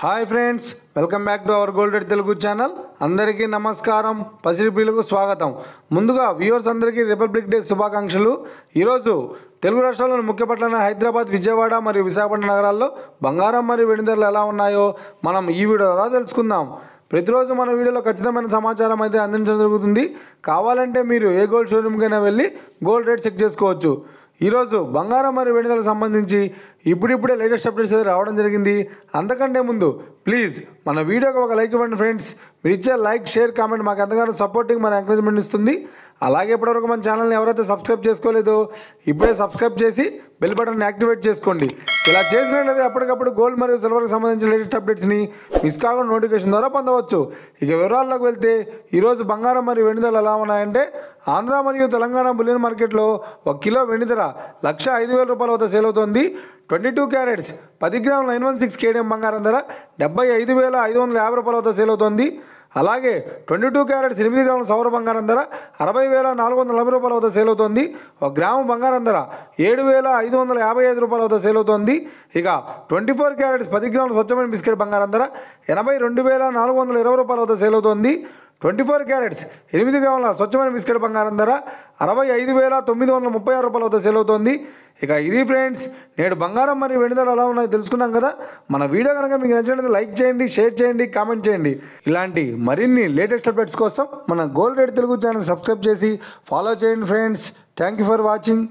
Hi friends, welcome back to our gold rate Telugu channel. అందరికీ నమస్కారం, పసిడి ప్రియులకు స్వాగతం. ముందుగా వ్యూవర్స్ అందరికీ రిపబ్లిక్ డే శుభాకాంక్షలు. ఈరోజు తెలుగు రాష్ట్రాల్లోని ముఖ్య పట్టణాలైన హైదరాబాద్, విజయవాడ మరియు విశాఖపట్నం నగరాల్లో బంగారం మరియు వెండి ధరలు ఎలా ఉన్నాయో మనం ఈ వీడియో ద్వారా తెలుసుకుందాం. ప్రతిరోజు మన వీడియోలో ఖచ్చితమైన సమాచారం అయితే అందించడం జరుగుతుంది. కావాలంటే మీరు ఏ గోల్డ్ షోరూమ్కైనా వెళ్ళి గోల్డ్ రేట్ చెక్ చేసుకోవచ్చు. ఈరోజు బంగారం మరియు వెండి ధరలకు సంబంధించి ఇప్పుడిప్పుడే లేటెస్ట్ అప్డేట్స్ అయితే రావడం జరిగింది. అంతకంటే ముందు ప్లీజ్ మన వీడియోకి ఒక లైక్ ఇవ్వండి ఫ్రెండ్స్. మీరు ఇచ్చే లైక్, షేర్, కామెంట్ మాకు ఎంతగానో సపోర్టింగ్, మన ఎంకరేజ్మెంట్ ఇస్తుంది. అలాగే ఇప్పటివరకు మన ఛానల్ని ఎవరైతే సబ్స్క్రైబ్ చేసుకోలేదో ఇప్పుడే సబ్స్క్రైబ్ చేసి బెల్ బటన్ని యాక్టివేట్ చేసుకోండి. ఇలా చేసినట్లయితే అప్పటికప్పుడు గోల్డ్ మరియు సిల్వర్కి సంబంధించిన లేటెస్ట్ అప్డేట్స్ని మిస్ కాకుండా నోటిఫికేషన్ ద్వారా పొందవచ్చు. ఇక వివరాల్లోకి వెళ్తే ఈరోజు బంగారం మరియు వెండి ధరలు ఎలా ఉన్నాయంటే, ఆంధ్ర మరియు తెలంగాణ బులియన్ మార్కెట్లో 1 కిలో వెండి ధర 1,05,000 రూపాయల వద్ద సేల్ అవుతోంది. 22 క్యారెట్స్ 10 గ్రాముల 916 కేడిఎం బంగారం ధర 75,550 రూపాయల వద్ద సేల్ అవుతోంది. అలాగే 22 క్యారెట్స్ 8 గ్రాముల సౌర బంగారం ధర 60,440 రూపాయల వద్ద సేల్ అవుతోంది. 1 గ్రాము బంగారం ధర 7,555 రూపాయల వద్ద సేల్ అవుతోంది. ఇక 24 క్యారెట్స్ 10 గ్రాముల స్వచ్ఛమైన బిస్కెట్ బంగారం ధర 82,420 రూపాయల వద్ద సేల్ అవుతోంది. 24 క్యారెట్స్ 8 గ్రాముల స్వచ్ఛమైన బిస్కెట్ బంగారం ధర 65,936 రూపాయల వద్ద సేల్ అవుతోంది. ఇక ఇది ఫ్రెండ్స్, నేడు బంగారం మరియు వెండి ధరలు ఎలా ఉన్నాయో తెలుసుకున్నాం కదా. మన వీడియో కనుక మీకు నచ్చినట్లయితే లైక్ చేయండి, షేర్ చేయండి, కామెంట్ చేయండి. ఇలాంటి మరిన్ని లేటెస్ట్ అప్డేట్స్ కోసం మన gold rate Telugu channel subscribe చేసి ఫాలో చేయండి friends. Thank you for watching.